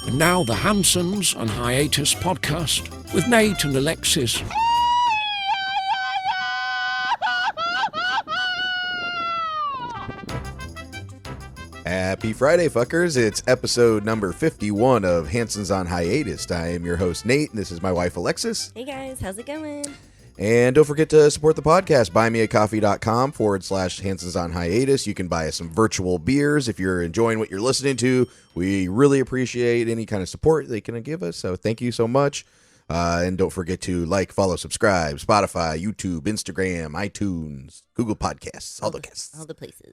And now the Hansons and Hiatus podcast with Nate and Alexis. Happy Friday, fuckers. It's episode number 51 of Hansons on Hiatus. I am your host, Nate, and this is my wife, Alexis. Hey guys, how's it going? And don't forget to support the podcast. buymeacoffee.com/Hansons on Hiatus. You can buy us some virtual beers if you're enjoying what you're listening to. We really appreciate any kind of support they can give us, so thank you so much. And don't forget to like, follow, subscribe, Spotify, YouTube, Instagram, iTunes, Google Podcasts, all the places. All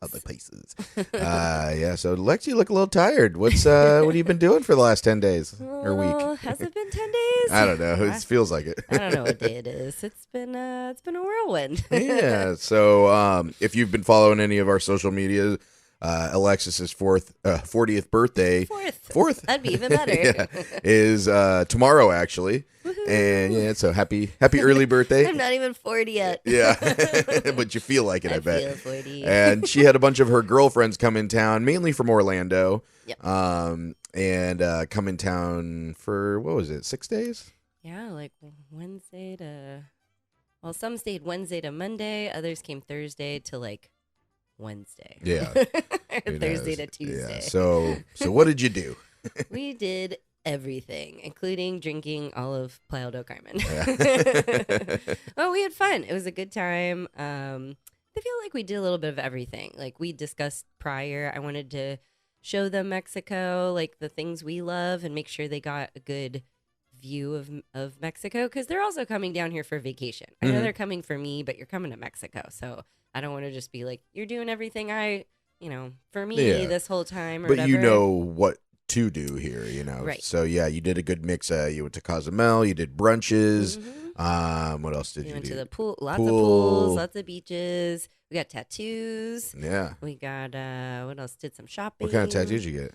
the places. Yeah, so Lex, you look a little tired. What have you been doing for the last 10 days or week? Has it been 10 days? I don't know. It feels like it. I don't know what day it is. It's been a whirlwind. Yeah. So if you've been following any of our social media, Alexis's 40th birthday. Fourth. That'd be even better. Yeah, is tomorrow, actually. Woo-hoo. And yeah, so happy early birthday. I'm not even 40 yet. Yeah, but you feel like it, I bet. I feel 40. And she had a bunch of her girlfriends come in town, mainly from Orlando. Yep. And come in town for, what was it, 6 days? Yeah, like Wednesday to... Well, some stayed Wednesday to Monday. Others came Thursday to, like, Wednesday. Yeah. Thursday to Tuesday. Yeah. So what did you do? We did everything, including drinking all of Playa del Carmen. Well, we had fun. It was a good time. I feel like we did a little bit of everything. Like we discussed prior, I wanted to show them Mexico, like the things we love, and make sure they got a good view of Mexico, because they're also coming down here for vacation. I know they're coming for me, but you're coming to Mexico, so I don't want to just be like, you're doing everything for me this whole time or but whatever. You know what to do here, Right. So yeah, you did a good mix. You went to Cozumel, you did brunches. What else did you do? We went to the pool, lots of pools, lots of beaches. We got tattoos. Yeah. We got what else? Did some shopping. What kind of tattoos you get?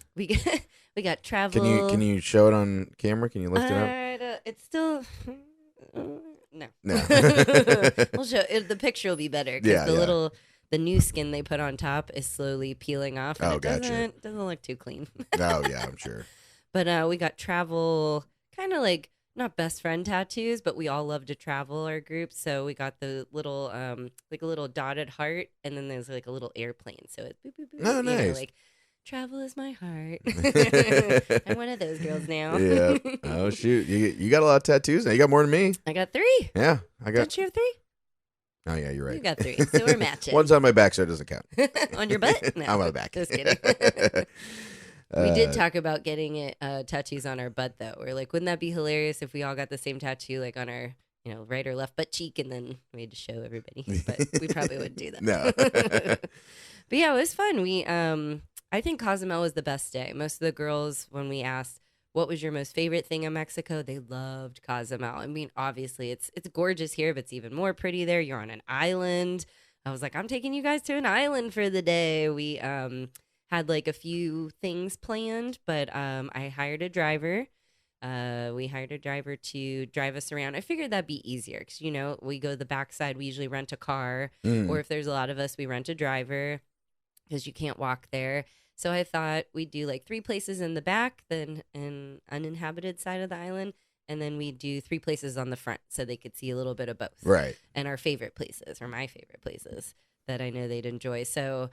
We got travel. Can you show it on camera? Can you lift it up? It's still no. We'll show it. The picture will be better because the new skin they put on top is slowly peeling off. And it doesn't look too clean. Oh yeah, I'm sure. But we got travel, kind of like not best friend tattoos, but we all love to travel, our group. So we got the little like a little dotted heart, and then there's like a little airplane. So it's boop, boop, boop, oh, nice. Like travel is my heart. I'm one of those girls now. Yeah. Oh shoot, you got a lot of tattoos now. You got more than me. I got 3. Yeah, I got. Don't you have 3? Oh yeah, you're right. You got 3, so we're matching. One's on my back, so it doesn't count. On your butt? No, I'm on my back. Just kidding. We did talk about getting it tattoos on our butt, though. We're like, wouldn't that be hilarious if we all got the same tattoo, like on our, right or left butt cheek, and then we had to show everybody. But we probably wouldn't do that. No. But yeah, it was fun. We, I think Cozumel was the best day. Most of the girls, when we asked what was your most favorite thing in Mexico, they loved Cozumel. I mean, obviously, it's gorgeous here, but it's even more pretty there. You're on an island. I was like, I'm taking you guys to an island for the day. We had like a few things planned, but I hired a driver. We hired a driver to drive us around. I figured that'd be easier because, we go to the backside. We usually rent a car, or if there's a lot of us, we rent a driver because you can't walk there. So I thought we'd do like 3 places in the back, then an uninhabited side of the island, and then we'd do 3 places on the front so they could see a little bit of both. Right. And our favorite places, or my favorite places that I know they'd enjoy. So,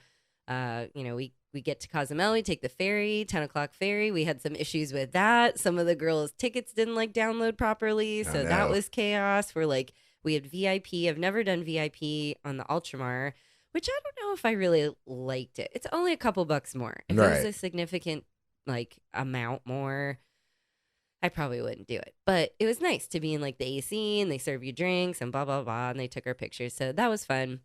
we get to Cozumel, we take the ferry, 10 o'clock ferry. We had some issues with that. Some of the girls' tickets didn't download properly. So that was chaos. We had VIP. I've never done VIP on the Ultramar, which I don't know if I really liked it. It's only a couple bucks more. If it was a significant amount more, I probably wouldn't do it. But it was nice to be in the AC, and they serve you drinks and blah, blah, blah. And they took our pictures. So that was fun.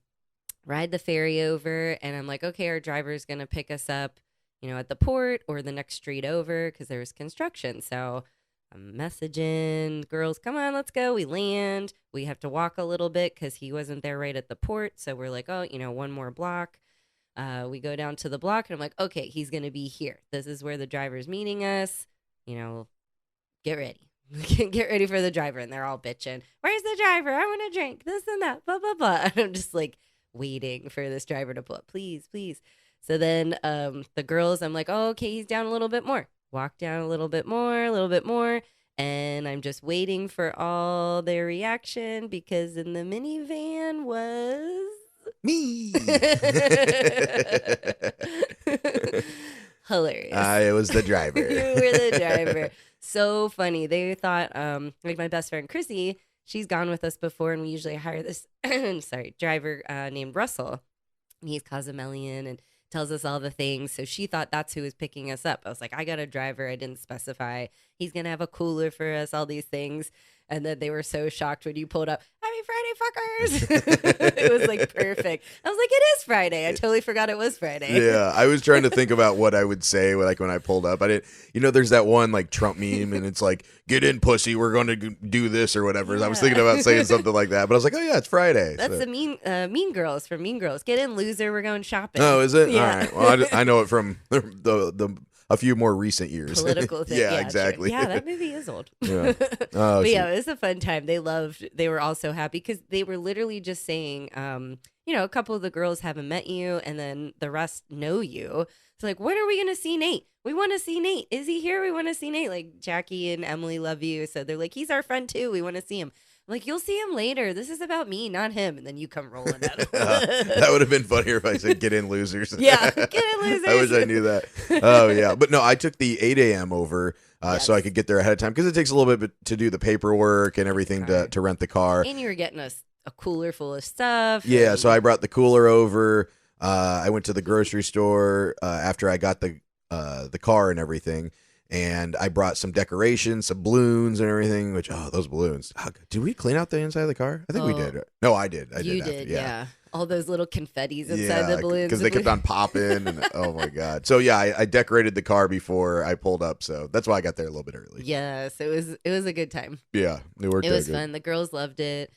Ride the ferry over, and I'm like, okay, our driver's going to pick us up, at the port or the next street over because there was construction. So I'm messaging girls, come on, let's go. We land. We have to walk a little bit because he wasn't there right at the port. So we're like, oh, one more block. We go down to the block, and I'm like, okay, he's going to be here. This is where the driver's meeting us. Get ready. Get ready for the driver. And they're all bitching. Where's the driver? I want to drink this and that, blah, blah, blah. And I'm just waiting for this driver to pull up. Please, please. So then the girls, I'm like, oh, okay, he's down a little bit more. walk down a little bit more. And I'm just waiting for all their reaction because in the minivan was Me. hilarious. I was the driver. You were the driver. So funny. They thought, like my best friend Chrissy, she's gone with us before, and we usually hire this driver named Russell. And he's Cozumelian and tells us all the things. So she thought that's who was picking us up. I was like, I got a driver. I didn't specify. He's going to have a cooler for us, all these things. And then they were so shocked when you pulled up, Happy Friday, fuckers. It was like perfect. I was like, it is Friday. I totally forgot it was Friday. Yeah, I was trying to think about what I would say like when I pulled up. I didn't, there's that one like Trump meme and it's like, get in, pussy, we're going to do this or whatever. Yeah. I was thinking about saying something like that, but I was like, oh yeah, it's Friday. That's the Mean Girls from Mean Girls. Get in, loser. We're going shopping. Oh, is it? Yeah. All right. Well, I know it from the a few more recent years. Political thing. Yeah, Yeah, exactly. true. Yeah, that movie is old. Yeah. Oh, But yeah, shoot. it was a fun time. They were all so happy because they were literally just saying, a couple of the girls haven't met you and then the rest know you. So like, when are we going to see Nate? We want to see Nate. Is he here? We want to see Nate. Like Jackie and Emily love you. So they're like, he's our friend too. We want to see him. I'm like, you'll see him later. This is about me, not him. And then you come rolling at him. That would have been funnier if I said, get in, losers. Yeah, get in, losers. I wish I knew that. Oh, yeah. But no, I took the 8 a.m. over Yes. so I could get there ahead of time because it takes a little bit to do the paperwork and everything to rent the car. And you were getting us a cooler full of stuff. Yeah, and- so I brought the cooler over. I went to the grocery store after I got the car and everything. And I brought some decorations, some balloons and everything, which, those balloons. Did we clean out the inside of the car? I think we did. No, I did. You after, did, yeah. All those little confettis inside the balloons. because they kept on popping. And, oh, my God. So, yeah, I decorated the car before I pulled up. So that's why I got there a little bit early. Yes, it was a good time. Yeah, it worked It was out good. fun. The girls loved it.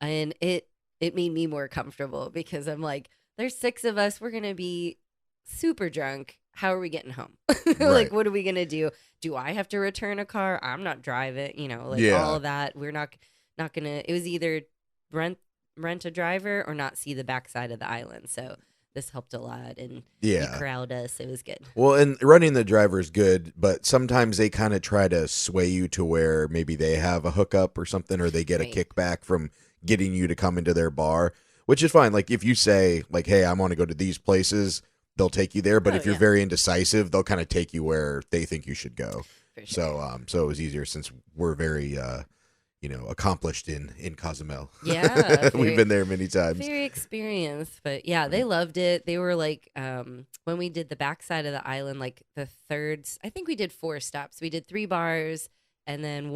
And it made me more comfortable because I'm like, there's 6 of us. We're going to be super drunk. How are we getting home? Like, Right. what are we going to do? Do I have to return a car? I'm not driving, Yeah. all of that. We're not going to, it was either rent a driver or not see the backside of the island. So this helped a lot and you Yeah. corralled us. It was good. Well, and running the driver is good, but sometimes they kind of try to sway you to where maybe they have a hookup or something, or they get Right. a kickback from getting you to come into their bar, which is fine. Like if you say like, hey, I want to go to these places, they'll take you there. But Oh, if you're yeah. very indecisive, they'll kind of take you where they think you should go. For sure. So it was easier since we're very, accomplished in Cozumel. Yeah, We've been there many times. Very experienced, but yeah, they loved it. They were like, when we did the backside of the island, like the I think we did 4 stops. We did 3 bars and then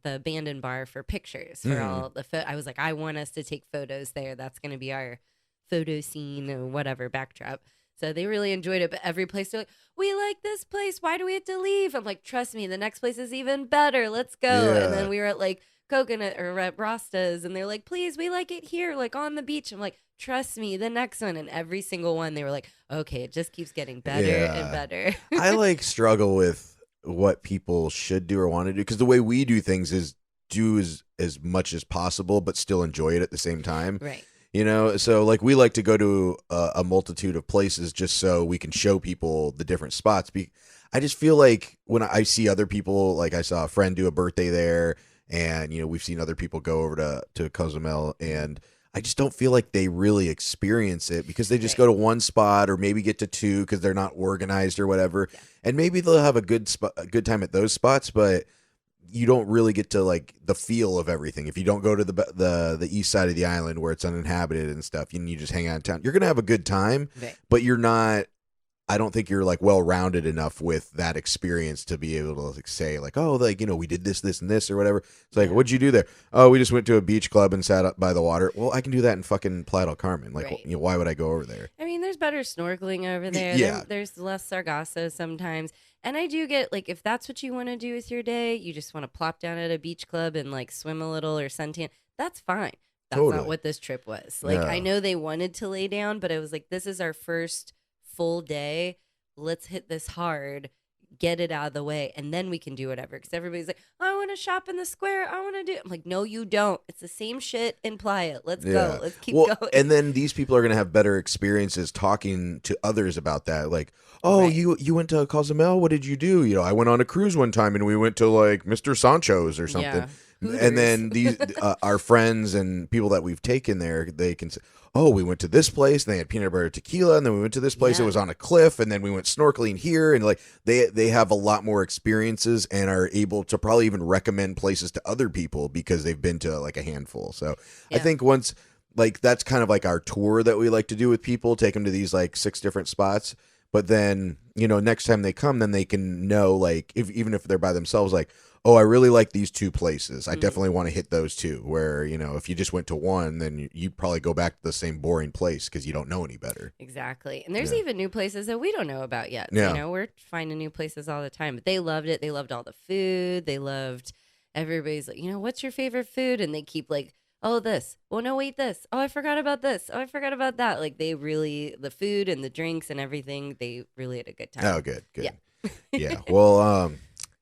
the abandoned bar for pictures for all the I was like, I want us to take photos there. That's going to be our photo scene or whatever backdrop. So they really enjoyed it. But every place they're like, we like this place. Why do we have to leave? I'm like, trust me, the next place is even better. Let's go. Yeah. And then we were at like Coconut or at Rastas, and they're like, please, we like it here, like on the beach. I'm like, trust me, the next one. And every single one, they were like, okay, it just keeps getting better Yeah. and better. I struggle with what people should do or want to do because the way we do things is do as much as possible, but still enjoy it at the same time. Right. So like we like to go to a multitude of places just so we can show people the different spots. I just feel like when I see other people, like I saw a friend do a birthday there, and we've seen other people go over to Cozumel, and I just don't feel like they really experience it because they just Right. go to one spot or maybe get to 2 because they're not organized or whatever, Yeah. and maybe they'll have a good time at those spots, but you don't really get to like the feel of everything if you don't go to the east side of the island where it's uninhabited and stuff. You just hang out in town. You're gonna have a good time, Right. but you're not. I don't think you're like well rounded enough with that experience to be able to like say like, oh, like we did this, and this or whatever. It's like, Yeah. what'd you do there? Oh, we just went to a beach club and sat up by the water. Well, I can do that in fucking Playa del Carmen. Like, Right. why would I go over there? I mean, there's better snorkeling over there. Yeah. There's less sargasso sometimes. And I do get, like, if that's what you want to do with your day, you just want to plop down at a beach club and, like, swim a little or suntan, that's fine. That's Totally. not what this trip was. Like, No. I know they wanted to lay down, but it was like, this is our first full day. Let's hit this hard. get it out of the way, and then we can do whatever. Because everybody's like, I want to shop in the square. I want to do it. I'm like, no, you don't. It's the same shit in Playa. Let's go. Let's keep going. And then these people are going to have better experiences talking to others about that. Like, oh, Right. you went to Cozumel? What did you do? You know, I went on a cruise one time and we went to like Mr. Sancho's or something. Yeah. And then these our friends and people that we've taken there, they can say, oh, we went to this place and they had peanut butter tequila, and then we went to this place. It was on a cliff, and then we went snorkeling here, and like they have a lot more experiences and are able to probably even recommend places to other people because they've been to like a handful. So I think once, like, that's kind of like our tour that we like to do with people, take them to these like 6 different spots. But then, you know, next time they come, then they can know, like, even if they're by themselves, like, oh, I really like these 2 places. I definitely want to hit those 2. Where, you know, if you just went to one, then you'd probably go back to the same boring place because you don't know any better. Exactly. And there's even new places that we don't know about yet. Yeah. You know, we're finding new places all the time. But they loved it. They loved all the food. They loved everybody's like, you know, what's your favorite food? And they keep like, oh, this. Well, no, wait, this. Oh, I forgot about this. Oh, I forgot about that. Like, they really, the food and the drinks and everything, they really had a good time. Oh, good. Yeah. Yeah. Well,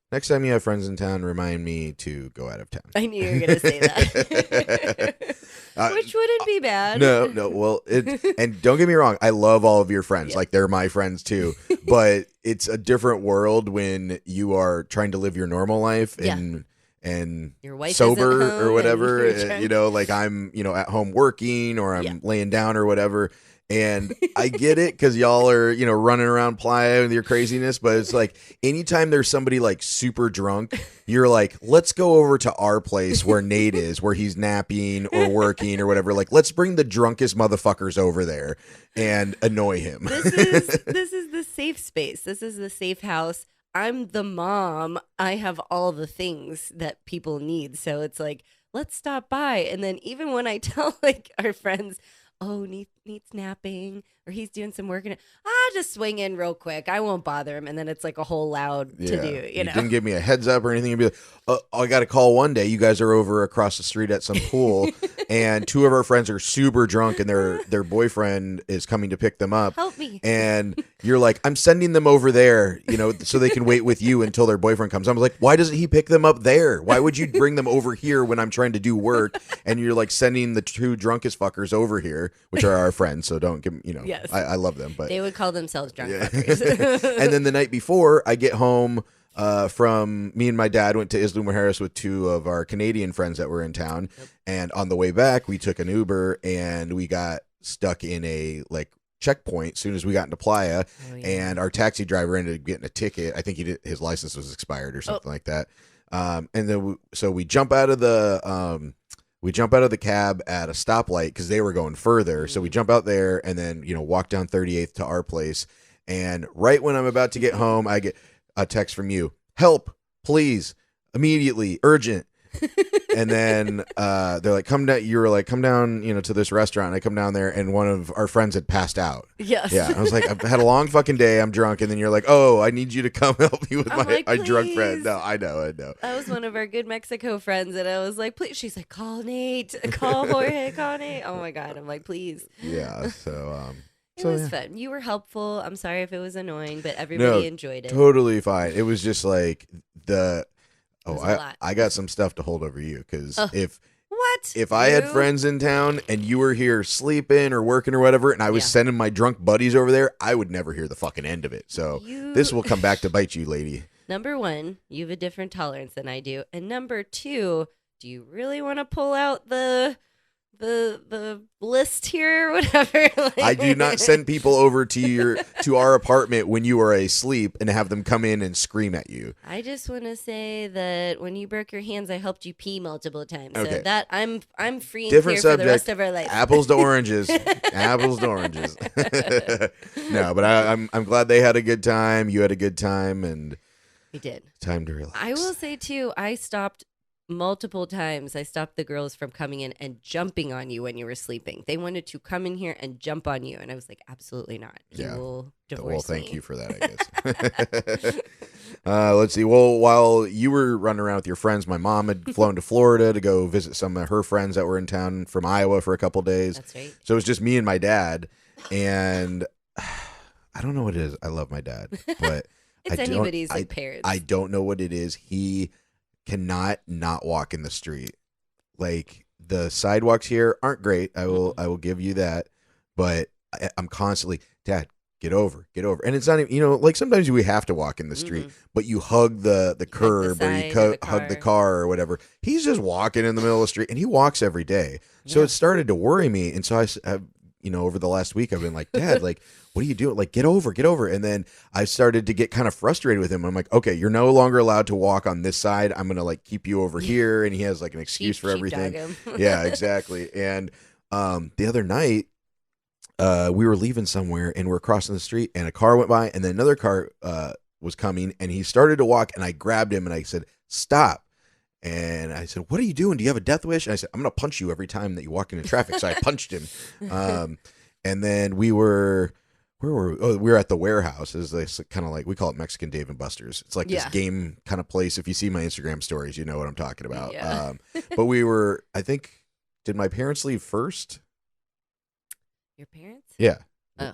next time you have friends in town, remind me to go out of town. I knew you were going to say that. Which wouldn't be bad. No. Well, and don't get me wrong, I love all of your friends. Like, they're my friends too. But it's a different world when you are trying to live your normal life and your wife sober is at home or whatever. and You know, like I'm, you know, at home working or I'm laying down or whatever. And I get it because y'all are, you know, running around Playa with your craziness. But it's like anytime there's somebody like super drunk, you're like, let's go over to our place where Nate is, where he's napping or working or whatever. Like, let's bring the drunkest motherfuckers over there and annoy him. This is the safe space. This is the safe house. I'm the mom. I have all the things that people need. So it's like, let's stop by. And then even when I tell like our friends, oh, Neat's napping or he's doing some work, and I'll just swing in real quick. I won't bother him. And then it's like a whole loud to do, you know. Didn't give me a heads up or anything. You'd be like, oh, I got a call one day. You guys are over across the street at some pool and 2 of our friends are super drunk and their boyfriend is coming to pick them up. Help me. And you're like, I'm sending them over there, you know, so they can wait with you until their boyfriend comes. I was like, why doesn't he pick them up there? Why would you bring them over here when I'm trying to do work? And you're like sending the 2 drunkest fuckers over here, which are our friends. So don't give, you know, Yes. I love them, but They would call themselves drunk fuckers. and then the night before I get home from me and my dad went to Isla Mujeres with 2 of our Canadian friends that were in town. And on the way back, we took an Uber and we got stuck in a like checkpoint as soon as we got into Playa. And our taxi driver ended up getting a ticket. I think his license was expired or something like that. And then we jump out of the cab at a stoplight because they were going further. So we jump out there and then, you know, walk down 38th to our place. And right when I'm about to get home, I get a text from you. Help, please, immediately, urgent. And then they're like, come down. You were like, come down, you know, to this restaurant. I come down there and one of our friends had passed out. Yes. Yeah. I was like, I've had a long fucking day. I'm drunk. And then you're like, oh, I need you to come help me with I'm like, my drunk friend. "Please." No, I know. That was one of our good Mexico friends, and I was like, please. She's like, call Nate, call Jorge, call Nate. Oh my God. I'm like, please. Yeah. So, It was fun. You were helpful. I'm sorry if it was annoying, but everybody enjoyed it. Totally fine. It was just like was a lot. I got some stuff to hold over you because if I You? had friends in town and you were here sleeping or working or whatever, and I was sending my drunk buddies over there, I would never hear the fucking end of it. So this will come back to bite you, lady. Number 1, you have a different tolerance than I do, and number 2, do you really want to pull out the list here or whatever? Like, I do not send people over to our apartment when you are asleep and have them come in and scream at you. I just want to say that when you broke your hands, I helped you pee multiple times. Okay. So that I'm free and Different clear subject. for the rest of our life. Apples to oranges. Apples to oranges. No, but I'm glad they had a good time. You had a good time, and We did. time to relax. I will say too, I stopped multiple times. I stopped the girls from coming in and jumping on you when you were sleeping. They wanted to come in here and jump on you, and I was like, absolutely not. You will divorce Well, thank me. you for that, I guess. Let's see. Well, while you were running around with your friends, my mom had flown to Florida to go visit some of her friends that were in town from Iowa for a couple days. That's right. So it was just me and my dad, and I don't know what it is. I love my dad, but It's I don't- anybody's I- like parents. I don't know what it is. He cannot not walk in the street. Like the sidewalks here aren't great. I will give you that. But I'm constantly, Dad, get over. And it's not even, like sometimes we have to walk in the street, but you hug the curb or you side or the hug the car. car or whatever. He's just walking in the middle of the street, and he walks every day. So Yeah. it started to worry me. And so I over the last week, I've been like, Dad, like, what are you doing? Like, get over. And then I started to get kind of frustrated with him. I'm like, okay, you're no longer allowed to walk on this side. I'm going to like keep you over here. And he has like an excuse for everything. Yeah, exactly. And the other night, we were leaving somewhere and we're crossing the street and a car went by and then another car was coming and he started to walk and I grabbed him and I said, stop. And I said, what are you doing? Do you have a death wish? And I said, I'm going to punch you every time that you walk into traffic. So I punched him. And then we were at the warehouse. It's this kind of like, we call it Mexican Dave and Buster's. It's like this game kind of place. If you see my Instagram stories, you know what I'm talking about. Yeah. But we were, I think, did my parents leave first? Your parents? Yeah. Oh,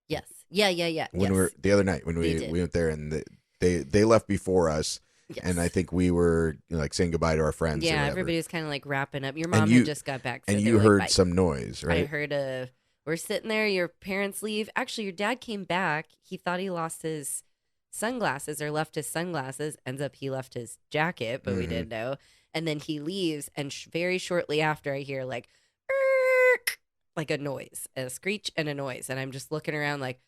yes. Yeah. When we were the other night when we went there and they left before us. Yes. And I think we were like saying goodbye to our friends. or Yeah, whatever. everybody was kind of like wrapping up. Your mom you- had just got back. So And they you were heard like, bye. some noise, right? I heard we're sitting there, your parents leave. Actually, your dad came back. He thought he lost his sunglasses or left his sunglasses. Ends up he left his jacket, but we didn't know. And then he leaves, and very shortly after, I hear like, "Erk," like a noise, a screech and a noise. And I'm just looking around like,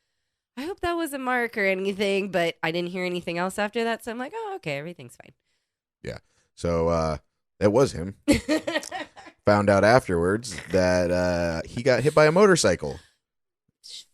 I hope that wasn't Mark or anything, but I didn't hear anything else after that. So I'm like, oh, okay, everything's fine. Yeah. So that was him. Found out afterwards that he got hit by a motorcycle.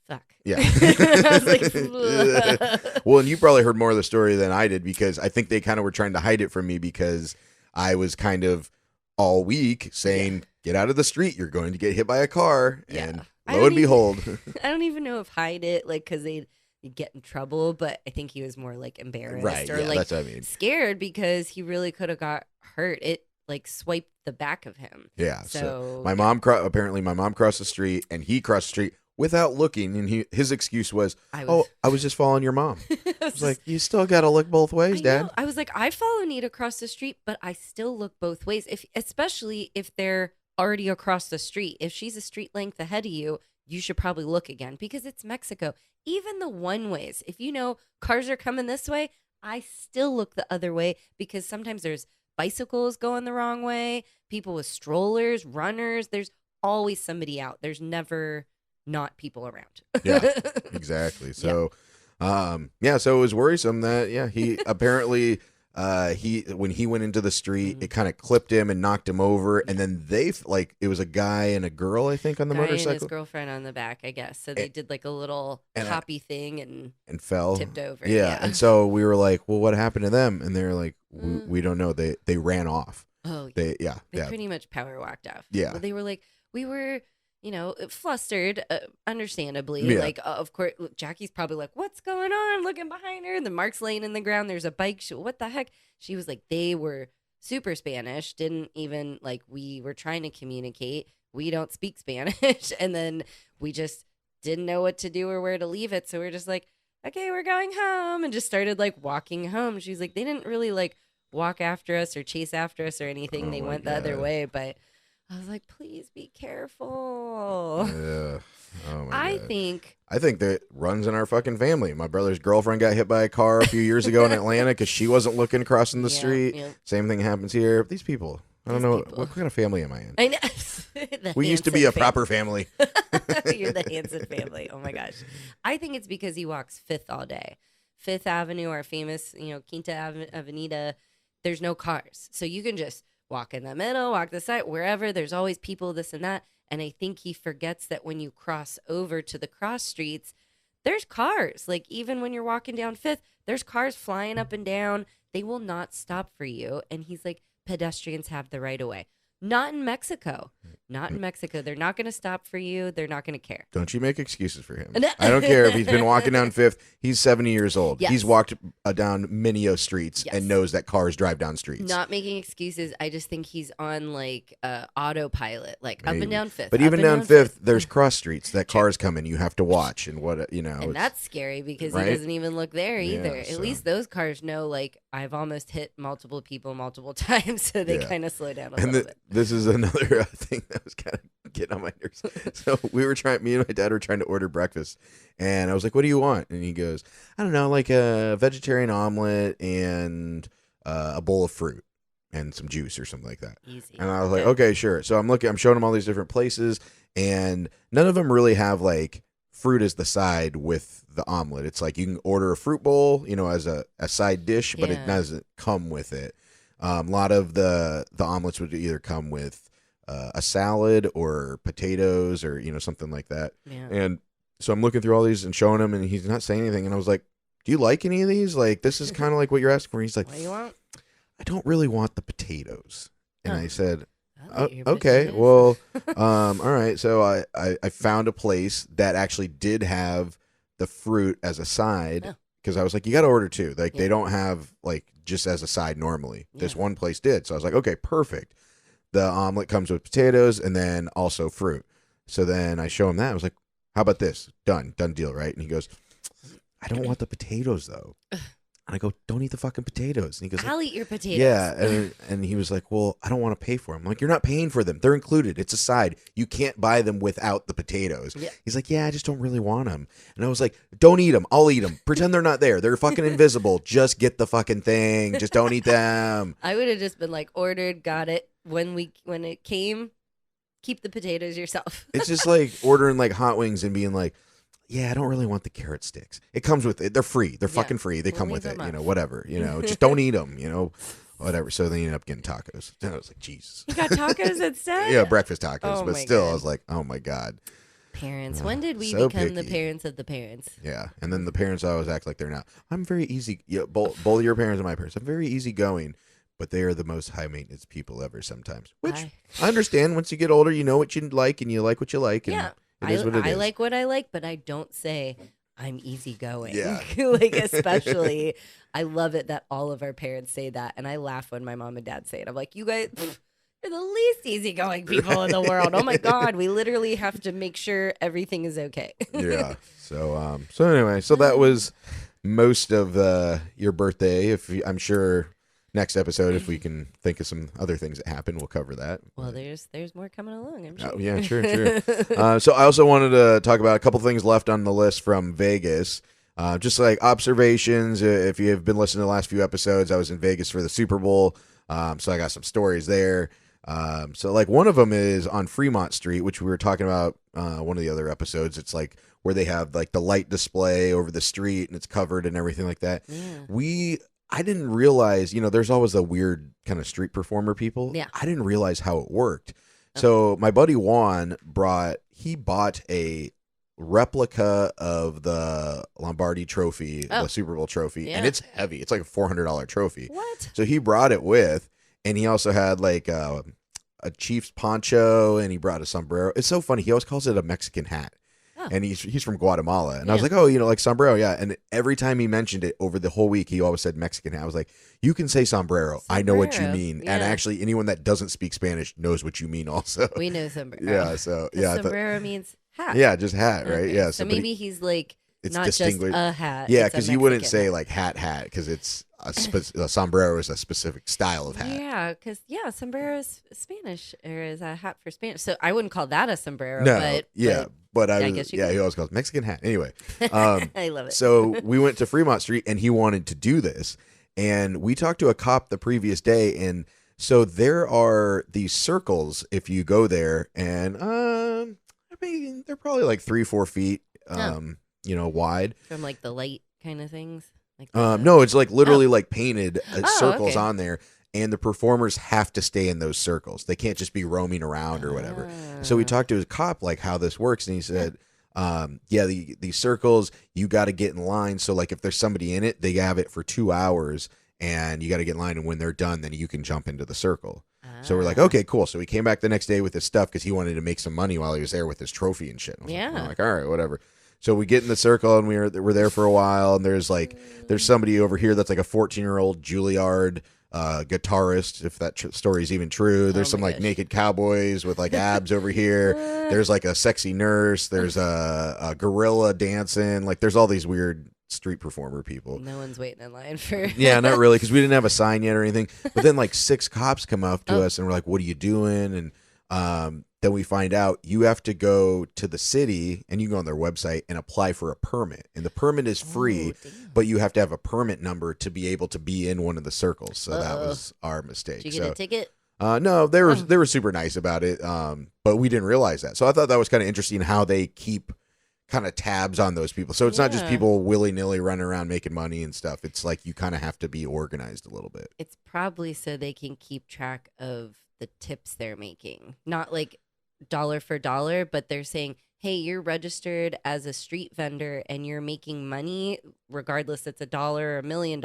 Fuck. Yeah. I was like, Well, and you probably heard more of the story than I did because I think they kind of were trying to hide it from me because I was kind of all week saying, get out of the street. You're going to get hit by a car. Yeah. And I lo don't and behold. I don't even know if hide it, like, because they'd get in trouble, but I think he was more like embarrassed Right. or Yeah, like that's what I mean. scared because he really could have got hurt. It like swiped the back of him. Yeah. So my mom, apparently my mom crossed the street and he crossed the street without looking. And his excuse was, I was just following your mom. I I was like, you still got to look both ways, Dad. I was like, I follow Nita across the street, but I still look both ways. Especially if they're already across the street. If she's a street length ahead of you, you should probably look again because it's Mexico. Even the one ways, if you know cars are coming this way, I still look the other way because sometimes there's bicycles going the wrong way, people with strollers, runners. There's always somebody out. There's never not people around. Yeah, exactly. So, so it was worrisome that, he apparently, when he went into the street, it kind of clipped him and knocked him over. And then it was a guy and a girl, I think, on the Guy and motorcycle. his girlfriend on the back, I guess. So they did like a little hoppy thing and fell. tipped over. Yeah. And so we were like, well, what happened to them? And they were like, we don't know. They ran off. Oh, They pretty much power walked off. Yeah. Well, they were like, we were, flustered, understandably. Yeah. Like, of course, Jackie's probably like, what's going on? Looking behind her. The Mark's laying in the ground. There's a bike. What the heck? She was like, they were super Spanish. Didn't even, like, we were trying to communicate. We don't speak Spanish. And then we just didn't know what to do or where to leave it. So we're just like, okay, we're going home. And just started, like, walking home. She's like, they didn't really, like, walk after us or chase after us or anything. They went the other way. But I was like, please be careful. Yeah. Oh my I God. think that runs in our fucking family. My brother's girlfriend got hit by a car a few years ago in Atlanta because she wasn't looking crossing the street. Yeah. Same thing happens here. These people. I don't These know. people. What kind of family am I in? I know. The We used to be Hanson a proper family. You're the Hanson family. Oh my gosh. I think it's because he walks Fifth all day. Fifth Avenue, our famous, Quinta Avenida, there's no cars. So you can just walk in the middle, walk the side, wherever. There's always people, this and that. And I think he forgets that when you cross over to the cross streets, there's cars. Like even when you're walking down Fifth, there's cars flying up and down. They will not stop for you. And he's like, pedestrians have the right of way. Not in Mexico. Not in Mexico. They're not going to stop for you. They're not going to care. Don't you make excuses for him. I don't care if he's been walking down 5th. He's 70 years old. Yes. He's walked down many streets and knows that cars drive down streets. Not making excuses. I just think he's on like autopilot, like Maybe. up and down 5th. But even down 5th, there's cross streets that cars come in. You have to watch and And that's scary because right? he doesn't even look there either. Yeah, At least those cars know, like, I've almost hit multiple people multiple times, so they kind of slow down a little bit. This is another thing that was kind of getting on my nerves. So me and my dad were trying to order breakfast, and I was like, "What do you want?" And he goes, "I don't know, like a vegetarian omelet and a bowl of fruit and some juice or something like that." Easy. And I was like, "Okay, sure." So I'm showing him all these different places, and none of them really have like fruit as the side with the omelet. It's like you can order a fruit bowl, as a side dish, but it doesn't come with it. A lot of the omelets would either come with a salad or potatoes or something like that. Yeah. And so I'm looking through all these and showing him, and he's not saying anything. And I was like, "Do you like any of these? Like, this is kind of like what you're asking for." He's like, "What do you want?" "I don't really want the potatoes." And I said, potatoes. "Okay, well, all right." So I found a place that actually did have the fruit as a side, because I was like, "You got to order 2. Like, they don't have like just as a side normally." This one place did. So I was like, "Okay, perfect." The omelet comes with potatoes and then also fruit. So then I show him that. I was like, "How about this? Done deal, right?" And he goes, "I don't want the potatoes though." And I go, "Don't eat the fucking potatoes." And he goes, "I'll eat your potatoes." Yeah. And he was like, "Well, I don't want to pay for them." I'm like, "You're not paying for them. They're included. It's a side. You can't buy them without the potatoes." Yeah. He's like, "Yeah, I just don't really want them." And I was like, "Don't eat them. I'll eat them. Pretend they're not there. They're fucking invisible. Just get the fucking thing. Just don't eat them." I would have just been like, ordered, got it. When it came, keep the potatoes yourself. It's just like ordering like hot wings and being like, "Yeah, I don't really want the carrot sticks. It comes with it. They're free. They're fucking free. They come with it. Whatever. Just don't eat them. Whatever." So then you end up getting tacos. And I was like, Jesus. You got tacos instead? Yeah, breakfast tacos. Oh but my still, God. I was like, oh my God. Parents. When did we So become the picky. parents of the parents? Yeah. And then the parents always act like they're not. I'm very easy. Yeah, both of your parents and my parents. I'm very easygoing, but they are the most high maintenance people ever sometimes. Which I understand. Once you get older, you know what you like and you like what you like. And it is what it is. I like what I like, but I don't say I'm easygoing. Yeah. Like, especially, I love it that all of our parents say that. And I laugh when my mom and dad say it. I'm like, you guys, you're the least easygoing people in the world. Oh my God. We literally have to make sure everything is okay. Yeah. So anyway, so that was most of your birthday. I'm sure next episode, if we can think of some other things that happened, we'll cover that. Well, there's more coming along, I'm sure. Oh, yeah, sure. So I also wanted to talk about a couple things left on the list from Vegas. Just like observations. If you have been listening to the last few episodes, I was in Vegas for the Super Bowl. So I got some stories there. So like one of them is on Fremont Street, which we were talking about one of the other episodes. It's like where they have like the light display over the street and it's covered and everything like that. Yeah. I didn't realize, there's always a weird kind of street performer people. Yeah. I didn't realize how it worked. So my buddy Juan bought a replica of the Lombardi trophy, the Super Bowl trophy, and it's heavy. It's like a $400 trophy. What? So he brought it with, and he also had like a Chiefs poncho, and he brought a sombrero. It's so funny. He always calls it a Mexican hat. And he's from Guatemala. And I was like, oh, like sombrero, yeah. And every time he mentioned it over the whole week, he always said Mexican hat. I was like, you can say sombrero. I know what you mean. Yeah. And actually, anyone that doesn't speak Spanish knows what you mean also. We know sombrero. Yeah, so, yeah. Sombrero means hat. Yeah, just hat, right? Okay. Yeah. So maybe he's like, it's not just a hat. Yeah, because you wouldn't say like hat, because it's a sombrero is a specific style of hat. Yeah, because sombrero is Spanish, or is a hat for Spanish. So I wouldn't call that a sombrero. No, but I guess you could. he always calls it Mexican hat. Anyway, I love it. So we went to Fremont Street, and he wanted to do this, and we talked to a cop the previous day, and so there are these circles if you go there, and I mean they're probably like 3-4 feet, wide. From like the light kind of things. Like no, it's like literally like painted circles okay. on there. And the performers have to stay in those circles. They can't just be roaming around or whatever. So we talked to his cop, like how this works. And he said, these circles, you got to get in line. So like if there's somebody in it, they have it for 2 hours and you got to get in line. And when they're done, then you can jump into the circle. So we're like, okay, cool. So we came back the next day with his stuff because he wanted to make some money while he was there with his trophy and shit. And I'm like, all right, whatever. So we get in the circle and we're there for a while. And there's somebody over here that's like a 14-year-old Juilliard guitarist, if that story is even true. There's some like naked cowboys with like abs over here. There's like a sexy nurse. There's a gorilla dancing. Like there's all these weird street performer people. No one's waiting in line for. Yeah, not really, because we didn't have a sign yet or anything. But then like 6 cops come up to us and we're like, "What are you doing?" And then we find out you have to go to the city and you go on their website and apply for a permit. And the permit is free, but you have to have a permit number to be able to be in one of the circles. So that was our mistake. Did you get a ticket? No, they were super nice about it, but we didn't realize that. So I thought that was kind of interesting how they keep kind of tabs on those people. So it's not just people willy-nilly running around making money and stuff. It's like you kind of have to be organized a little bit. It's probably so they can keep track of the tips they're making. Not like dollar for dollar, but they're saying, hey, you're registered as a street vendor and you're making money, regardless it's $1 or $1 million,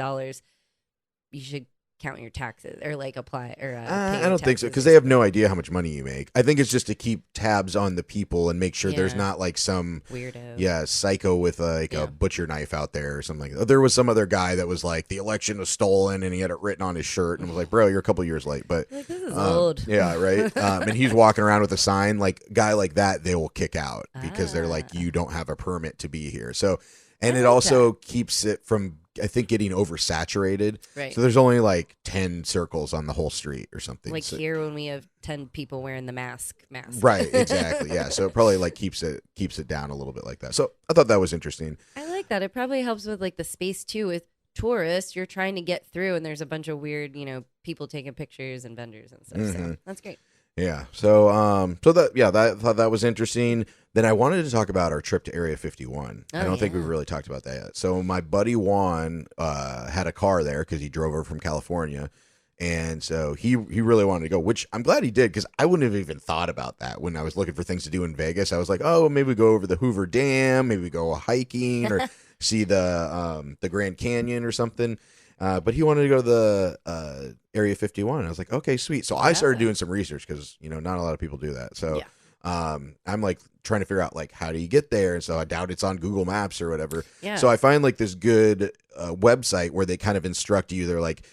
you should count your taxes or like apply or I don't think so, because they have no idea how much money you make. I think it's just to keep tabs on the people and make sure there's not like some weirdo psycho with like a butcher knife out there or something like that. There was some other guy that was like the election was stolen and he had it written on his shirt and was like, bro, you're a couple years late. But like, this is old. Yeah, right. And he's walking around with a sign. Like guy like that they will kick out because they're like, you don't have a permit to be here. So and it also keeps it from, I think, getting oversaturated. Right. So there's only like 10 circles on the whole street or something. Like here when we have 10 people wearing the mask. Right, exactly. Yeah. So it probably like keeps it down a little bit like that. So I thought that was interesting. I like that. It probably helps with like the space too with tourists. You're trying to get through and there's a bunch of weird, people taking pictures and vendors and stuff. So that's great. Yeah. So I thought that was interesting. Then I wanted to talk about our trip to Area 51. I don't think we've really talked about that yet. So my buddy Juan had a car there because he drove over from California. And so he really wanted to go, which I'm glad he did because I wouldn't have even thought about that when I was looking for things to do in Vegas. I was like, oh, maybe we go over the Hoover Dam, maybe we go hiking or see the Grand Canyon or something. But he wanted to go to the Area 51. I was like, okay, sweet. So I started doing some research because, not a lot of people do that. So I'm like trying to figure out like, how do you get there? And so I doubt it's on Google Maps or whatever. Yeah. So I find like this good website where they kind of instruct you. They're like,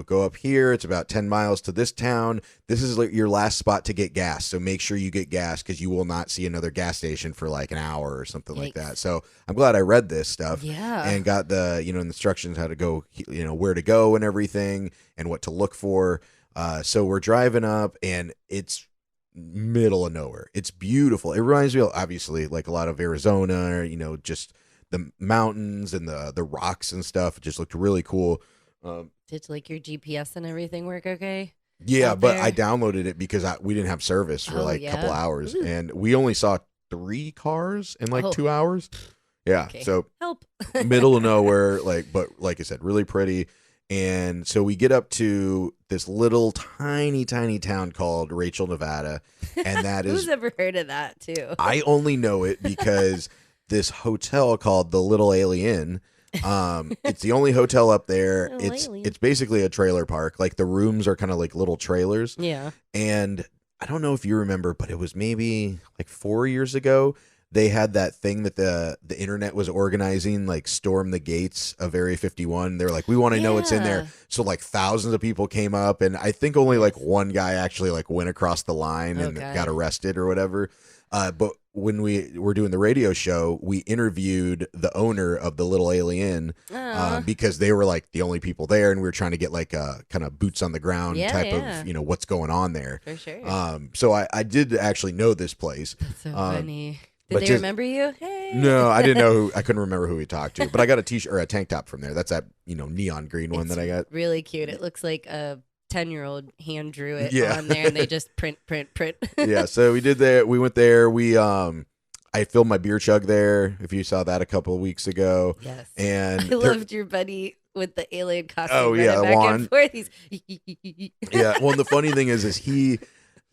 go up here. It's about 10 miles to this town. This is like your last spot to get gas. So make sure you get gas because you will not see another gas station for like an hour or something like that. So I'm glad I read this stuff and got the, instructions how to go, where to go and everything and what to look for. So we're driving up and it's middle of nowhere. It's beautiful. It reminds me of, obviously, like a lot of Arizona, or, just the mountains and the rocks and stuff. It just looked really cool. Did like your GPS and everything work okay? Yeah, but I downloaded it because we didn't have service for a couple hours. Ooh. And we only saw 3 cars in like 2 hours. Yeah. Okay. So help. Middle of nowhere, but like I said, really pretty. And so we get up to this little tiny town called Rachel, Nevada. And that is... Who's ever heard of that too? I only know it because this hotel called the Little Alien, it's the only hotel up there. It's basically a trailer park. Like the rooms are kind of like little trailers. Yeah. And I don't know if you remember, but it was maybe like 4 years ago. They had that thing that the internet was organizing, like storm the gates of Area 51. They were like, we want to know what's in there. So like thousands of people came up, and I think only like one guy actually like went across the line and got arrested or whatever. But when we were doing the radio show, we interviewed the owner of the Little Alien because they were like the only people there, and we were trying to get like a kind of boots on the ground type of what's going on there. For sure. So I did actually know this place. That's so funny. Did they remember you? Hey. No, I didn't know. I couldn't remember who we talked to, but I got a t-shirt or a tank top from there. That's that neon green one that I got. Really cute. It looks like a 10-year-old hand drew it on there, and they just print. Yeah. So we did that. We went there. I filmed my beer chug there. If you saw that a couple of weeks ago. Yes. And I loved your buddy with the alien costume. Oh yeah, back Juan. and forth. Yeah. Well, the funny thing is he.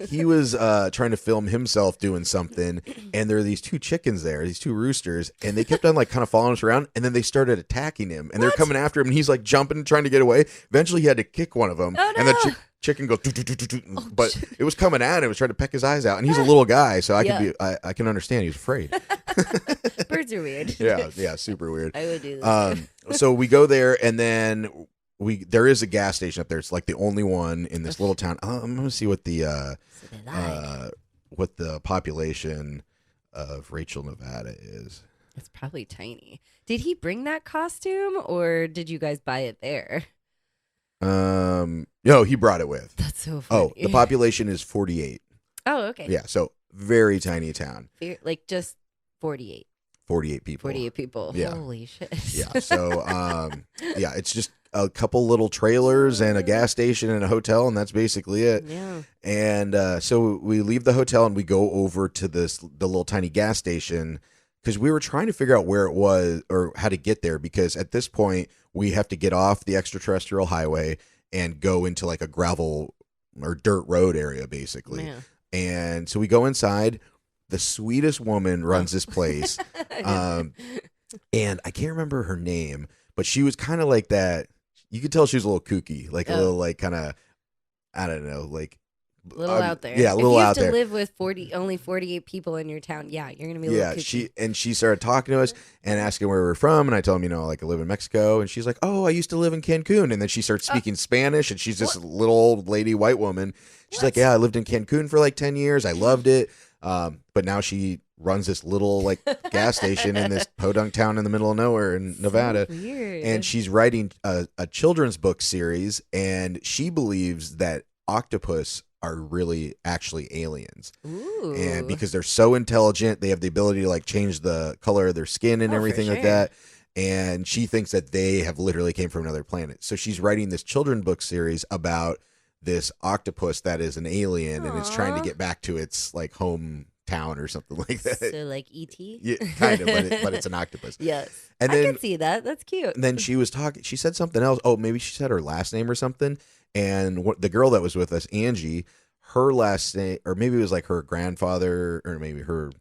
he was trying to film himself doing something, and there are these two chickens there, these two roosters, and they kept on like kind of following us around, and then they started attacking him, and they're coming after him, and he's like jumping, trying to get away. Eventually, he had to kick one of them, Oh, and no. the chicken goes, but it was coming at him. It was trying to peck his eyes out, and he's a little guy, so I can understand he was afraid. Birds are weird. Yeah, super weird. I would do this. So we go there, and then there is a gas station up there. It's like the only one in this little town. I'm gonna see what the population of Rachel, Nevada is. It's probably tiny. Did he bring that costume, or did you guys buy it there? No, he brought it with. That's so funny. Oh, the population is 48. Oh, okay. Yeah, so very tiny town. Like just 48. 48 people. 48 people. Yeah. Holy shit. Yeah. So, yeah, it's just a couple little trailers and a gas station and a hotel, and that's basically it. Yeah. And so we leave the hotel and we go over to the little tiny gas station because we were trying to figure out where it was or how to get there, because at this point we have to get off the extraterrestrial highway and go into like a gravel or dirt road area, basically. Yeah. And so we go inside. The sweetest woman runs this place. And I can't remember her name, but she was kind of like that. You could tell she was a little kooky, like a little, like kind of, I don't know, like a little out there. Yeah, a little out there. If you have to live with only 48 people in your town, yeah, you're gonna be a little kooky. She started talking to us and asking where we were from, and I told him, like I live in Mexico, and she's like, oh, I used to live in Cancun, and then she starts speaking Spanish, and she's this little old lady, white woman. She's like, yeah, I lived in Cancun for like 10 years, I loved it, but now she runs this little like gas station in this podunk town in the middle of nowhere in Nevada. So weird. And she's writing a children's book series, and she believes that octopus are really actually aliens. Ooh. And because they're so intelligent, they have the ability to like change the color of their skin and everything like that. And she thinks that they have literally came from another planet. So she's writing this children's book series about this octopus that is an alien and it's trying to get back to its like hometown or something like that. So like E.T.? Yeah, kind of, but it's an octopus. Yes. And I then, can see that. That's cute. and then she was talking, she said something else. Oh, maybe she said her last name or something. And the girl that was with us, Angie, her last name, or maybe it was like her grandfather, or maybe her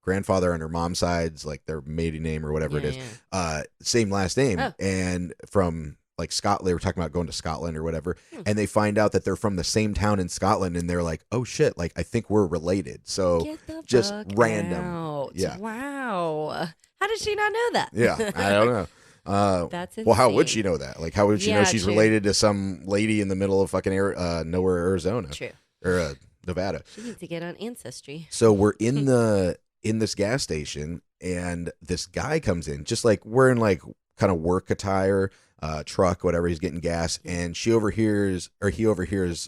grandfather on her mom's side's like their maiden name or whatever it is. Yeah. Same last name. Oh. And from like Scotland, they were talking about going to Scotland or whatever. And they find out that they're from the same town in Scotland, and they're like, oh shit, like I think we're related. So Get the just fuck random. out. Yeah. Wow. How did she not know that? Yeah, I don't know. That's insane. Well, how would she know that? Like, how would she know Yeah, she's true. related to some lady in the middle of fucking nowhere, Arizona, True. or Nevada? She needs to get on Ancestry. So we're in this gas station, and this guy comes in, just like wearing like kind of work attire, truck, whatever. He's getting gas, and he overhears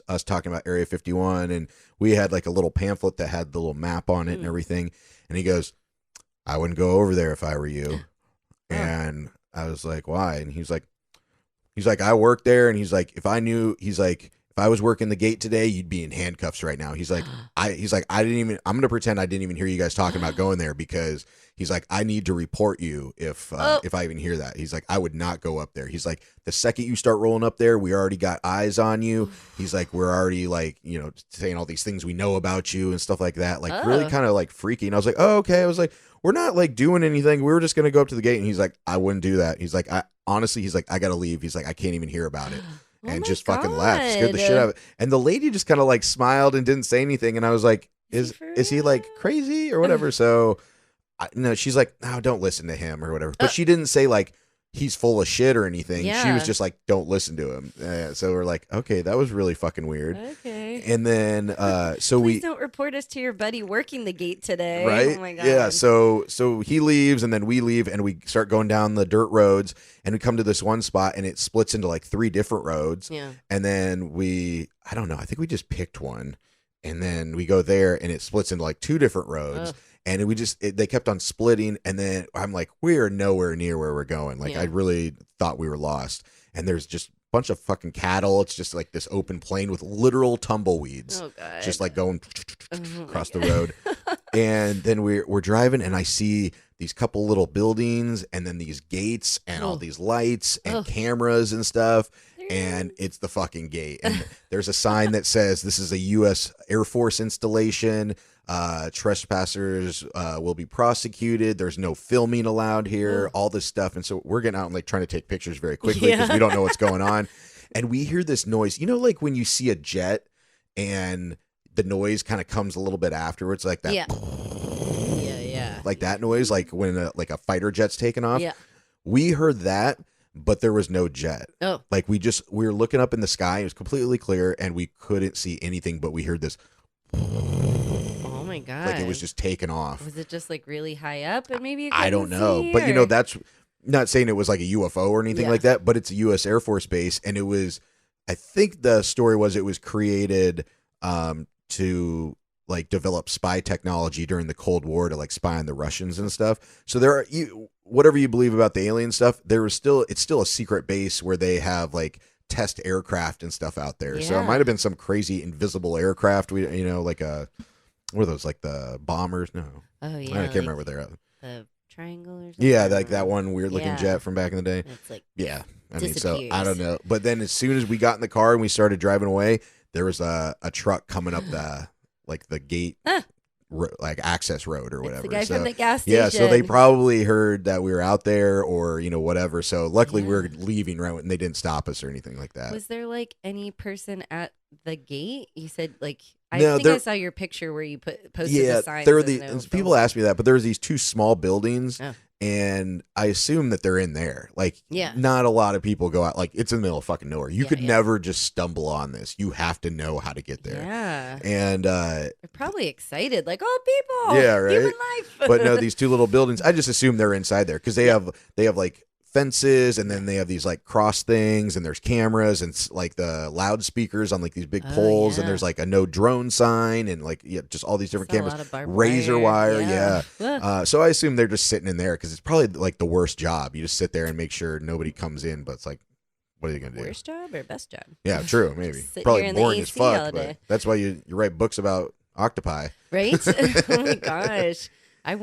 us talking about Area 51, and we had like a little pamphlet that had the little map on it and everything. And he goes, "I wouldn't go over there if I were you." And I was like, "Why?" And he's like, "I work there," and he's like, if I was working the gate today, you'd be in handcuffs right now. I'm going to pretend I didn't even hear you guys talking about going there, because he's like, I need to report you if I even hear that. He's like, I would not go up there. He's like, the second you start rolling up there, we already got eyes on you. He's like, we're already like, saying all these things we know about you and stuff like that. Like really kind of like freaky. And I was like, oh, okay. I was like, we're not like doing anything. We were just going to go up to the gate. And he's like, I wouldn't do that. He's like, I got to leave. He's like, I can't even hear about it. And just fucking left, scared the shit out of it. And the lady just kind of like smiled and didn't say anything. And I was like, is he like crazy or whatever? So no, she's like, no, don't listen to him or whatever. But she didn't say like he's full of shit or anything. Yeah. She was just like, don't listen to him. So we're like, okay, that was really fucking weird. Okay. And then so Please don't report us to your buddy working the gate today. Right? Oh my god. Yeah. So he leaves, and then we leave, and we start going down the dirt roads, and we come to this one spot, and it splits into like 3 different roads. Yeah. And then I don't know, I think we just picked one, and then we go there, and it splits into like 2 different roads. Ugh. And they kept on splitting, and then I'm like, we're nowhere near where we're going. Like, I really thought we were lost. And there's just a bunch of fucking cattle. It's just like this open plain with literal tumbleweeds. Oh god. Just like going across the road. And then we're driving, and I see these couple little buildings, and then these gates, and all these lights and cameras and stuff. and it's the fucking gate. And there's a sign that says this is a U.S. Air Force installation. Trespassers will be prosecuted. There's no filming allowed here. All this stuff. And so we're getting out and like trying to take pictures very quickly because we don't know what's going on. And we hear this noise. You know, like when you see a jet and the noise kind of comes a little bit afterwards, like that. Yeah. Like that noise, like when a fighter jet's taking off. Yeah. We heard that, but there was no jet. Oh. Like we were looking up in the sky. It was completely clear, and we couldn't see anything, but we heard this. Oh my god! Like it was just taking off. Was it just like really high up, and maybe I don't know, see, but or... you know that's not saying it was like a UFO or anything like that. But it's a U.S. Air Force base, and it was. I think the story was it was created to like develop spy technology during the Cold War to like spy on the Russians and stuff. So there are whatever you believe about the alien stuff, it's still a secret base where they have like test aircraft and stuff out there. So it might have been some crazy invisible aircraft. Like what are those, like the bombers? No. Oh yeah. I can't remember what they're at. The triangle or something. Yeah, like that one weird looking jet from back in the day. It's like I mean, so I don't know. But then as soon as we got in the car and we started driving away, there was a truck coming up the gate, like access road or whatever. The guy so, from the gas station. Yeah, so they probably heard that we were out there or, whatever. So luckily we were leaving right when they didn't stop us or anything like that. Was there like any person at the gate? You said like, I saw your picture where you posted the signs. Yeah, people ask me that, but there's these two small buildings. And I assume that they're in there. Like, not a lot of people go out. Like, it's in the middle of fucking nowhere. You could never just stumble on this. You have to know how to get there. Yeah. And they're probably excited. Like, oh, people. Yeah, right. Human life. But no, these two little buildings, I just assume they're inside there because they have like fences, and then they have these like cross things, and there's cameras and like the loudspeakers on like these big poles, and there's like a no drone sign, and like just all these different cameras, razor wire. So I assume they're just sitting in there because it's probably like the worst job. You just sit there and make sure nobody comes in, but it's like, what are you gonna do? Worst job or best job? Yeah, true, maybe. Probably boring as fuck, but that's why you write books about octopi, right? Oh my gosh, I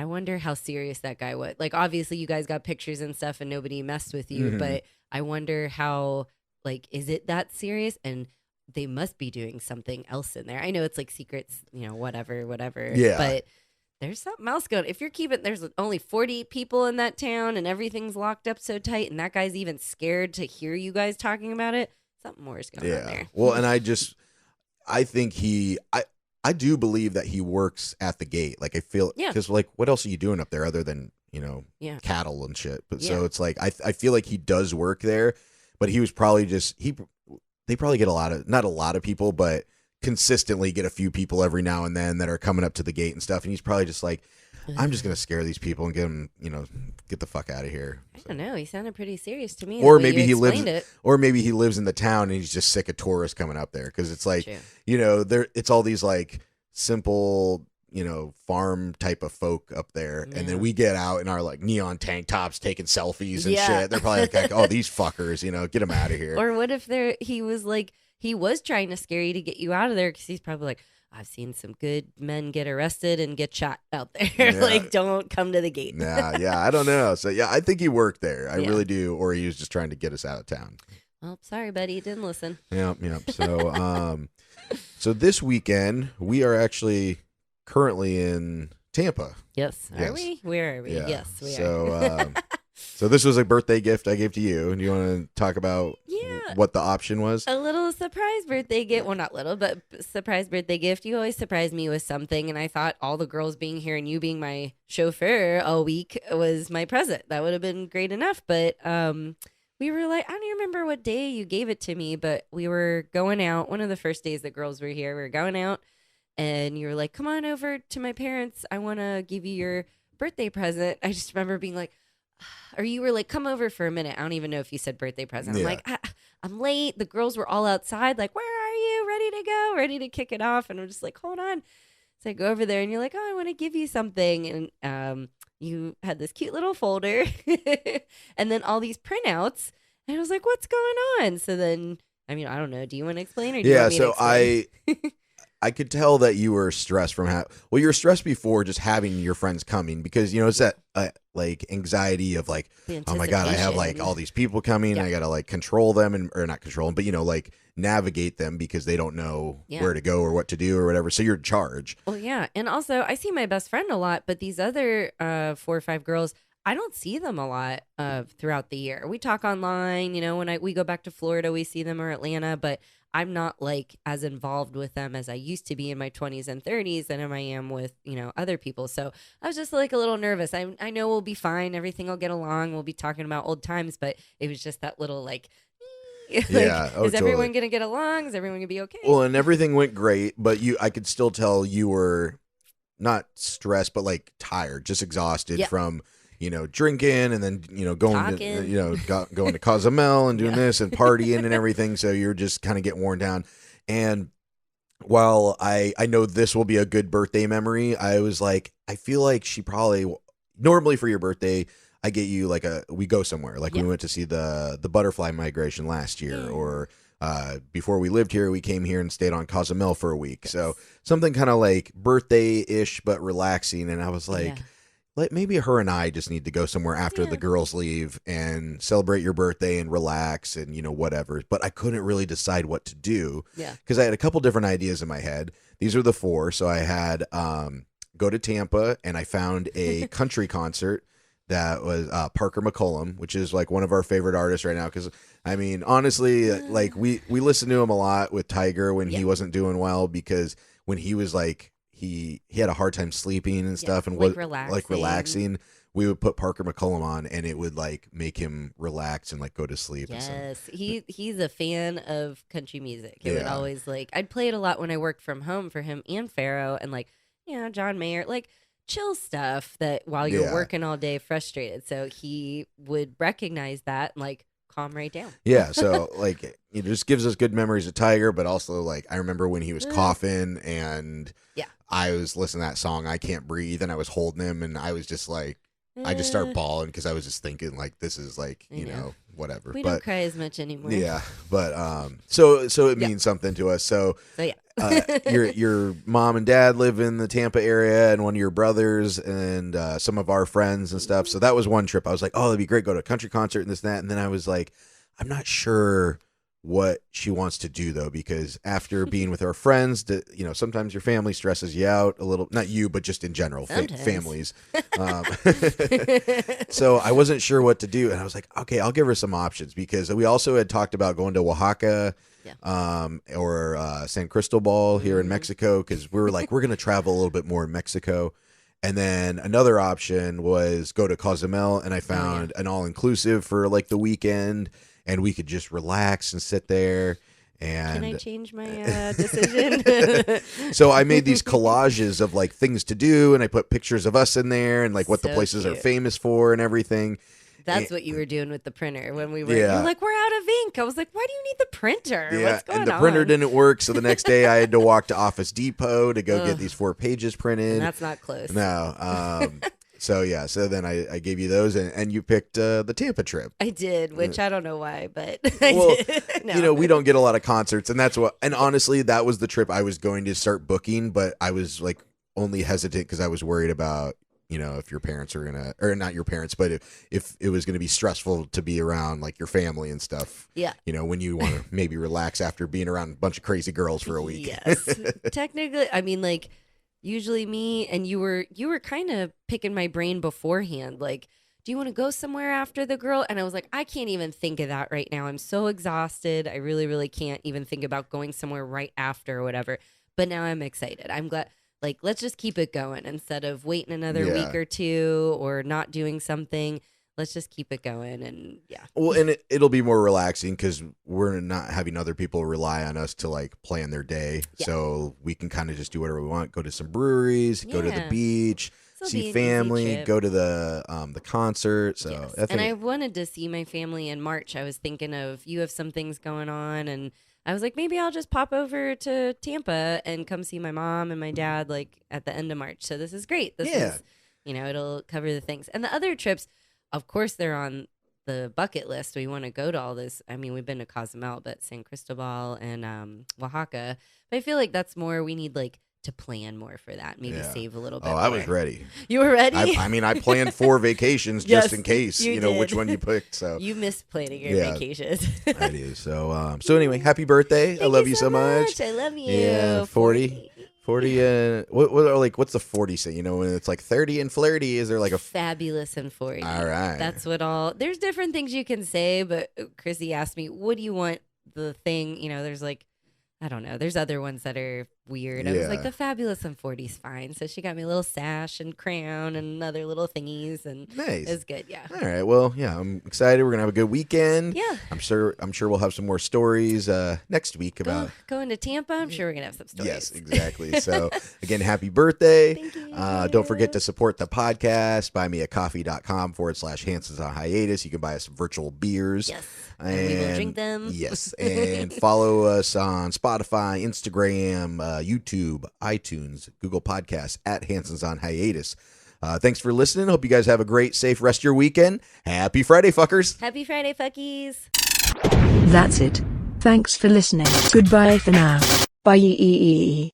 wonder how serious that guy was. Like, obviously, you guys got pictures and stuff, and nobody messed with you. But I wonder how, like, is it that serious? And they must be doing something else in there. I know it's like secrets, whatever. Yeah. But there's something else going. If you're there's only 40 people in that town, and everything's locked up so tight, and that guy's even scared to hear you guys talking about it, something more is going on there. Well, and I think I do believe that he works at the gate. Like, I feel, because like, what else are you doing up there other than, cattle and shit? But so it's like, I feel like he does work there, but he was probably they probably get not a lot of people, but consistently get a few people every now and then that are coming up to the gate and stuff. And he's probably just like, I'm just going to scare these people and get them, get the fuck out of here. I don't know. He sounded pretty serious to me. Or maybe he lives in the town and he's just sick of tourists coming up there. Cause it's like, it's all these like simple, farm type of folk up there. And then we get out in our like neon tank tops taking selfies and shit. They're probably like, oh, these fuckers, get them out of here. Or what if he was trying to scare you to get you out of there? Cause he's probably like, I've seen some good men get arrested and get shot out there. Like, don't come to the gate. I don't know. So, I think he worked there. I really do. Or he was just trying to get us out of town. Well, sorry, buddy. You didn't listen. Yep. So, so this weekend, we are actually currently in Tampa. Yes. Are we? Where are we? Yeah. Yes, we are. So, so this was a birthday gift I gave to you. Do you want to talk about what the option was? A little surprise birthday gift. Well, not little, but surprise birthday gift. You always surprise me with something, and I thought all the girls being here and you being my chauffeur all week was my present. That would have been great enough, but we were like, I don't even remember what day you gave it to me, but we were going out. One of the first days the girls were here, we were going out, and you were like, come on over to my parents. I want to give you your birthday present. I just remember being like, or you were like, come over for a minute. I don't even know if you said birthday present. I'm like, I'm late. The girls were all outside. Like, where are you? Ready to go? Ready to kick it off? And I'm just like, hold on. So I go over there and you're like, oh, I want to give you something. And you had this cute little folder and then all these printouts. And I was like, what's going on? So then, I mean, I don't know. Do you want to explain or do you want me to explain? I could tell that you were stressed from well, you were stressed before just having your friends coming because, it's that like anxiety of like, The oh my God, I have like anticipation. all these people coming. Yeah. I got to like control them or not control them, but, like navigate them because they don't know Yeah. where to go or what to do or whatever. So you're in charge. Well, yeah. And also, I see my best friend a lot, but these other 4 or 5 girls, I don't see them a lot throughout the year. We talk online, when we go back to Florida, we see them or Atlanta, but I'm not like as involved with them as I used to be in my 20s and 30s than I am with, other people. So I was just like a little nervous. I know we'll be fine. Everything will get along. We'll be talking about old times, but it was just that little like, Yeah. Oh, is everyone totally. going to get along? Is everyone going to be okay? Well, and everything went great, but I could still tell you were not stressed, but like tired, just exhausted Yeah. from, drinking and then, going Talking. to, going to Cozumel and doing Yeah. this and partying and everything. So you're just kind of getting worn down. And while I know this will be a good birthday memory, I was like, I feel like she probably normally for your birthday, I get you like we go somewhere. Like Yeah. we went to see the butterfly migration last year Yeah. or before we lived here, we came here and stayed on Cozumel for a week. Yes. So something kind of like birthday-ish, but relaxing. And I was like, Yeah. maybe her and I just need to go somewhere after Yeah. the girls leave and celebrate your birthday and relax and, whatever. But I couldn't really decide what to do Yeah. because I had a couple different ideas in my head. These are the 4. So I had go to Tampa and I found a country concert that was Parker McCollum, which is like one of our favorite artists right now. Because I mean, honestly, like we listened to him a lot with Tiger when he Yeah. wasn't doing well because when he was like he had a hard time sleeping and stuff and like like relaxing. We would put Parker McCollum on and it would like make him relax and like go to sleep. And stuff. Yes, he's a fan of country music. It would Yeah. always I'd play it a lot when I worked from home for him and Pharaoh and John Mayer, like chill stuff that while you're Yeah. working all day frustrated. So he would recognize that and calm right down. Yeah, so like it just gives us good memories of Tiger, but also like I remember when he was coughing and Yeah. I was listening to that song I Can't Breathe and I was holding him and I was just like I just started bawling because I was just thinking like this is like, I know. whatever. We but don't cry as much anymore. yeah, but so it Yeah. means something to us. So So yeah. your mom and dad live in the Tampa area and one of your brothers and some of our friends and stuff. So that was one trip. I was like, oh, that'd be great. Go to a country concert and this and that. And then I was like, I'm not sure what she wants to do though, because after being with our friends, sometimes your family stresses you out a little, not you, but just in general, Sometimes. families. So I wasn't sure what to do. And I was like, okay, I'll give her some options because we also had talked about going to Oaxaca or San Cristobal here in Mexico. Cause we were like, we're going to travel a little bit more in Mexico. And then another option was go to Cozumel and I found an all-inclusive for like the weekend. And we could just relax and sit there. And Can I change my decision? so I made these collages of like things to do, and I put pictures of us in there and like what the So places are cute. famous for and everything. That's what you were doing with the printer when we were. Yeah. You're like, we're out of ink. I was like, why do you need the printer? Yeah, What's going and the on? printer didn't work, so the next day I had to walk to Office Depot to go get Ugh. these 4 pages printed. And that's not close. No. So then I gave you those, and you picked the Tampa trip. I did, which I don't know why, but Well, I did. No. we don't get a lot of concerts, and and honestly, that was the trip I was going to start booking, but I was like only hesitant because I was worried about, if your parents are gonna, or not your parents, but if it was gonna be stressful to be around like your family and stuff. Yeah. When you want to maybe relax after being around a bunch of crazy girls for a week. Yes. Technically, I mean, usually me and you were kind of picking my brain beforehand. Like, do you want to go somewhere after the girl? And I was like, I can't even think of that right now. I'm so exhausted. I really, really can't even think about going somewhere right after or whatever. But now I'm excited. I'm glad. Like, let's just keep it going instead of waiting another Yeah. week or two or not doing something. Let's just keep it going. And yeah. Well, and it'll be more relaxing because we're not having other people rely on us to like plan their day. Yeah. So we can kind of just do whatever we want. Go to some breweries, go to the Yeah. beach, This'll be see an easy family, trip. go to the concert. So Yes. I think And I wanted to see my family in March. I was thinking of you have some things going on, and I was like, maybe I'll just pop over to Tampa and come see my mom and my dad at the end of March. So this is great. This Yeah. is, it'll cover the things. And the other trips, of course, they're on the bucket list. We want to go to all this. I mean, we've been to Cozumel, but San Cristobal and Oaxaca. But I feel like that's more, we need like to plan more for that. Maybe save a little bit. Oh, I was ready. You were ready? I mean, I planned 4 vacations Yes, just in case, you you know, did. which one you picked. So You miss planning your vacations. I do. So, so anyway, happy birthday. I Thank love you so much. I love you. Yeah, 40. 40, what's the 40 say? You know, when it's like 30 and flirty, is there like a fabulous and 40? All right. That's what there's different things you can say, but Chrissy asked me, what do you want the thing? You know, there's like, I don't know. There's other ones that are weird. I was like, the fabulous and 40 is fine. So she got me a little sash and crown and other little thingies, and Nice. it was good. Yeah. All right. Well, yeah, I'm excited. We're gonna have a good weekend. Yeah. I'm sure we'll have some more stories next week about Going to Tampa. I'm sure we're gonna have some stories. Yes, exactly. So again, happy birthday. Thank you. Don't forget to support the podcast. buymeacoffee.com/Hansons on hiatus. You can buy us some virtual beers. Yes. And we will drink them. Yes. And follow us on Spotify, Instagram, YouTube, iTunes, Google Podcasts at Hansons on hiatus. Thanks for listening. Hope you guys have a great, safe rest of your weekend. Happy Friday, fuckers. Happy Friday, fuckies. That's it. Thanks for listening. Goodbye for now. Bye.